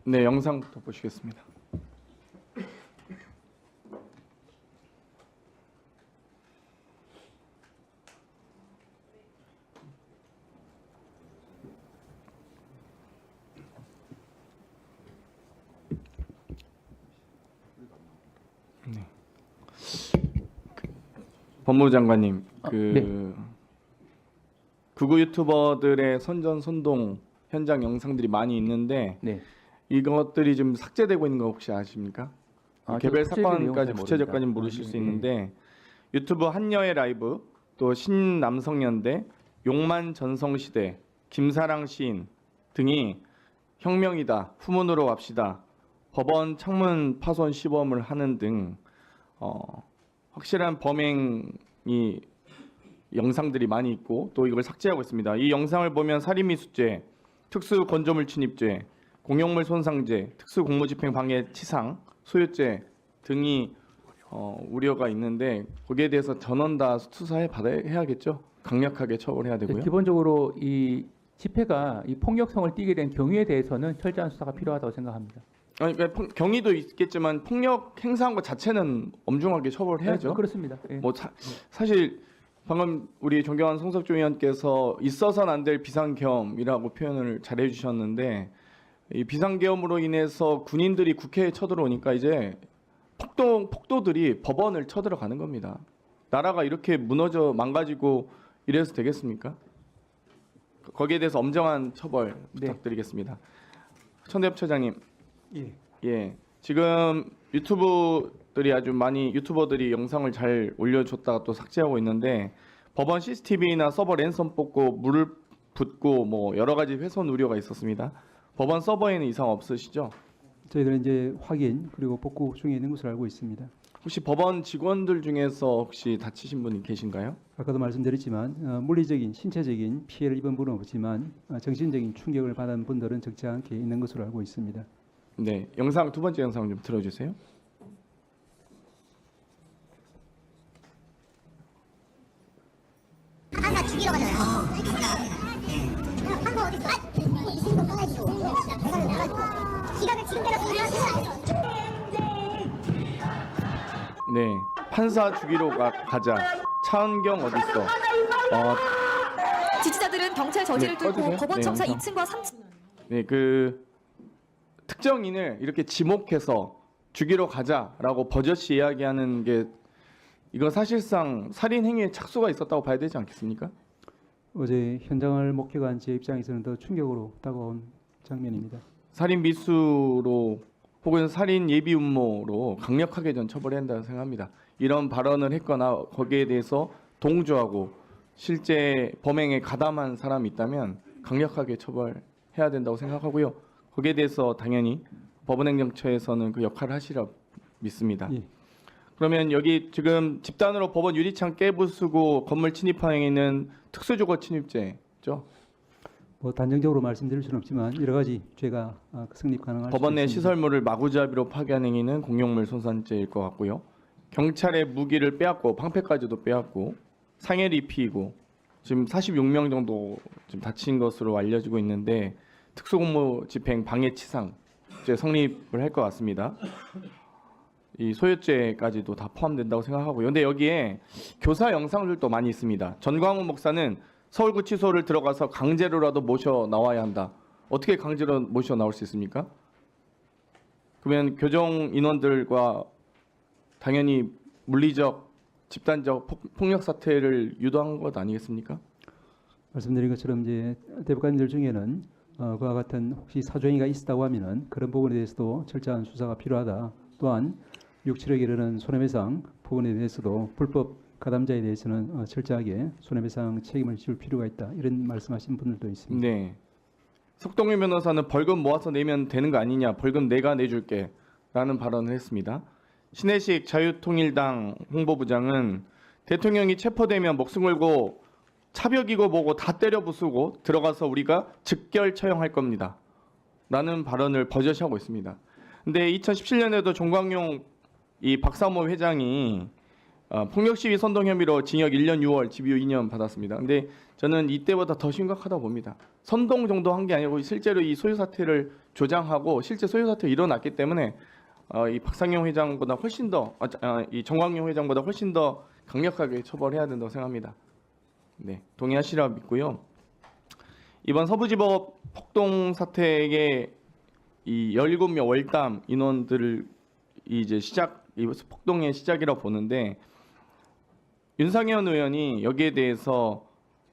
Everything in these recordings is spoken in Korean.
네, 영상부터 보시겠습니다. 네. 법무부 장관님, 네. 극우 유튜버들의 선전선동 현장 영상들이 많이 있는데 네. 이것들이 좀 삭제되고 있는 거 혹시 아십니까? 개별 사건까지 구체적까지는 모르실 수 있는데 유튜브 한여의 라이브, 또 신남성연대, 용만 전성시대, 김사랑 시인 등이 혁명이다, 후문으로 갑시다, 법원 창문 파손 시범을 하는 등 확실한 범행이 영상들이 많이 있고 또 이걸 삭제하고 있습니다. 이 영상을 보면 살인미수죄, 특수건조물 침입죄, 공용물 손상죄, 특수공무집행 방해 치상, 소유죄 등이 우려가 있는데 거기에 대해서 전원 다 수사해 해야겠죠. 강력하게 처벌해야 되고요. 기본적으로 이 집회가 이 폭력성을 띠게 된 경위에 대해서는 철저한 수사가 필요하다고 생각합니다. 아니, 그러니까 경위도 있겠지만 폭력 행사한 것 자체는 엄중하게 처벌해야죠. 네, 그렇습니다. 예. 사실 방금 우리 존경하는 송석주 의원께서 있어서는 안 될 비상계엄이라고 표현을 잘 해주셨는데 이 비상계엄으로 인해서 군인들이 국회에 쳐들어오니까 이제 폭도들이 법원을 쳐들어가는 겁니다. 나라가 이렇게 무너져 망가지고 이래서 되겠습니까? 거기에 대해서 엄정한 처벌 부탁드리겠습니다. 천대엽 처장님. 예. 지금 유튜버들이 영상을 잘 올려줬다가 또 삭제하고 있는데 법원 CCTV나 서버 랜선 뽑고 물을 붓고 뭐 여러 가지 훼손 우려가 있었습니다. 법원 서버에는 이상 없으시죠? 저희들은 이제 확인 그리고 복구 중에 있는 것으로 알고 있습니다. 혹시 법원 직원들 중에서 혹시 다치신 분이 계신가요? 아까도 말씀드렸지만 물리적인 신체적인 피해를 입은 분은 없지만 정신적인 충격을 받은 분들은 적지 않게 있는 것으로 알고 있습니다. 네, 두 번째 영상 좀 틀어주세요. 하나 죽이러 가잖아요. 한거 어디 있어? 이 친구 꺼내주고. 기각을 지금 때려서 네, 판사 죽이러 가자. 차은경 어디 있어? 지지자들은 경찰 저지를 뚫고 꺼주세요. 법원 네, 청사 영상. 2층과 3층. 네, 특정인을 이렇게 지목해서 죽이러 가자라고 버젓이 이야기하는 게 이거 사실상 살인 행위에 착수가 있었다고 봐야 되지 않겠습니까? 어제 현장을 목격한 제 입장에서는 더 충격으로 다가온 장면입니다. 살인 미수로 혹은 살인 예비 음모로 강력하게 전 처벌해야 한다고 생각합니다. 이런 발언을 했거나 거기에 대해서 동조하고 실제 범행에 가담한 사람이 있다면 강력하게 처벌해야 된다고 생각하고요. 거기에 대해서 당연히 법원행정처에서는 그 역할을 하시라 믿습니다. 예. 그러면 여기 지금 집단으로 법원 유리창 깨부수고 건물 침입한 행위는 특수주거 침입죄죠? 뭐 단정적으로 말씀드릴 수는 없지만 여러 가지 죄가 성립 가능할 수 법원 내 있습니다. 시설물을 마구잡이로 파괴한 행위는 공용물 손상죄일 것 같고요. 경찰의 무기를 빼앗고 방패까지도 빼앗고 상해를 입히고 지금 46명 정도 지금 다친 것으로 알려지고 있는데 특수공무집행 방해치상죄 성립을 할 것 같습니다. 이 소유죄까지도 다 포함된다고 생각하고요. 근데 여기에 교사 영상들도 많이 있습니다. 전광훈 목사는 서울구치소를 들어가서 강제로라도 모셔 나와야 한다. 어떻게 강제로 모셔 나올 수 있습니까? 그러면 교정 인원들과 당연히 물리적, 집단적 폭력 사태를 유도한 것 아니겠습니까? 말씀드린 것처럼 이제 대법관들 중에는 그와 같은 혹시 사정이가 있었다고 하면은 그런 부분에 대해서도 철저한 수사가 필요하다. 또한 6, 7억에 이르는 손해배상 부분에 대해서도 불법 가담자에 대해서는 철저하게 손해배상 책임을 지울 필요가 있다. 이런 말씀하신 분들도 있습니다. 네. 석동일 변호사는 벌금 모아서 내면 되는 거 아니냐. 벌금 내가 내줄게. 라는 발언을 했습니다. 신혜식 자유통일당 홍보부장은 대통령이 체포되면 목숨 걸고 차벽이고 뭐고 다 때려 부수고 들어가서 우리가 즉결 처형할 겁니다. 라는 발언을 버젓이 하고 있습니다. 근데 2017년에도 종광용 이 박사모 회장이 폭력 시위 선동 혐의로 징역 1년 6월, 집유 2년 받았습니다. 근데 저는 이때보다 더 심각하다 봅니다. 선동 정도 한 게 아니고 실제로 이 소유 사태를 조장하고 실제 소유 사태가 일어났기 때문에 이 박상용 회장보다 훨씬 더 이 정광용 회장보다 훨씬 더 강력하게 처벌해야 된다고 생각합니다. 네, 동의하시라 믿고요. 이번 서부지법 폭동 사태의 이 17명 월담 인원들을 이제 이 폭동의 시작이라고 보는데 윤상현 의원이 여기에 대해서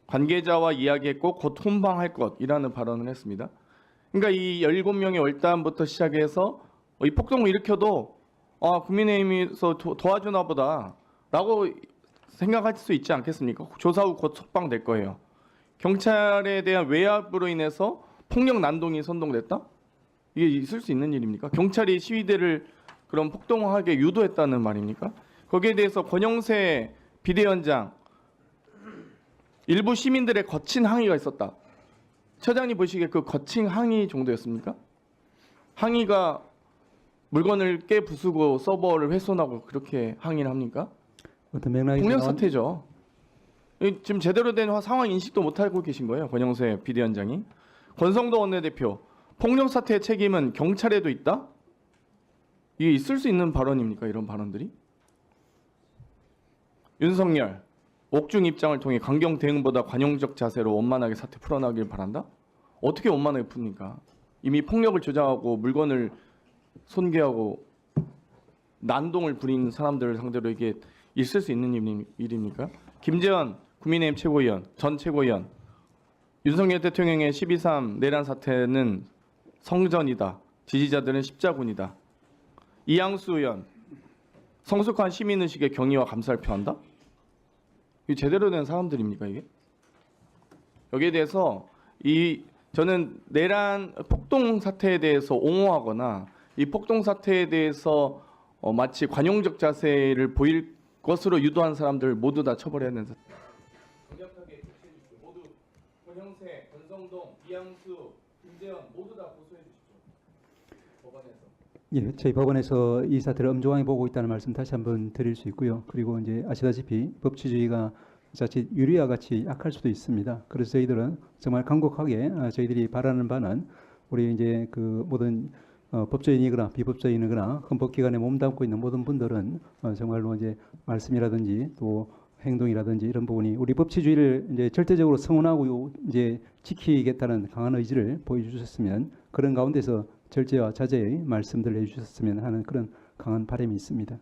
관계자와 이야기했고 곧 훈방할 것이라는 발언을 했습니다. 그러니까 이 17명의 월담부터 시작해서 이 폭동을 일으켜도 국민의힘에서 도와주나 보다라고 생각할 수 있지 않겠습니까? 조사 후 곧 석방될 거예요. 경찰에 대한 외압으로 인해서 폭력 난동이 선동됐다? 이게 있을 수 있는 일입니까? 경찰이 시위대를 그런 폭동하게 유도했다는 말입니까? 거기에 대해서 권영세 비대위원장 일부 시민들의 거친 항의가 있었다. 처장님 보시기에 그 거친 항의 정도였습니까? 항의가 물건을 깨부수고 서버를 훼손하고 그렇게 항의를 합니까? 어떤 맥락이 폭력 사태죠. 지금 제대로 된 상황 인식도 못하고 계신 거예요. 권영세 비대위원장이. 권성도 원내대표. 폭력 사태의 책임은 경찰에도 있다? 이게 있을 수 있는 발언입니까? 이런 발언들이? 윤석열. 옥중 입장을 통해 강경 대응보다 관용적 자세로 원만하게 사태 풀어나길 바란다? 어떻게 원만하게 풉니까? 이미 폭력을 조장하고 물건을 손괴하고 난동을 부린 사람들을 상대로 이게 있을 수 있는 일입니까? 김재원 국민의힘 최고위원, 전 최고위원, 윤석열 대통령의 12.3 내란 사태는 성전이다. 지지자들은 십자군이다. 이양수 의원, 성숙한 시민의식의 경의와 감사를 표한다? 이게 제대로 된 사람들입니까 이게? 여기에 대해서 저는 내란 폭동 사태에 대해서 옹호하거나 이 폭동 사태에 대해서 마치 관용적 자세를 보일 것으로 유도한 사람들 모두 다 처벌해야 된다. 강력하게 조치해 주십시오. 모두 권형세, 권성동, 이양수, 김재원 모두 다 고소해 주십시오. 법원에서. 예, 저희 법원에서 이 사태를 엄중하게 보고 있다는 말씀 다시 한번 드릴 수 있고요. 그리고 이제 아시다시피 법치주의가 자칫 유리와 같이 약할 수도 있습니다. 그래서 저희들은 정말 강력하게 저희들이 바라는 바는 우리 이제 그 모든 법조인이거나 비법조인이거나 헌법기관에 몸담고 있는 모든 분들은 정말로 이제 말씀이라든지 또 행동이라든지 이런 부분이 우리 법치주의를 이제 절대적으로 성원하고 이제 지키겠다는 강한 의지를 보여주셨으면 그런 가운데서 절제와 자제의 말씀들을 해주셨으면 하는 그런 강한 바람이 있습니다.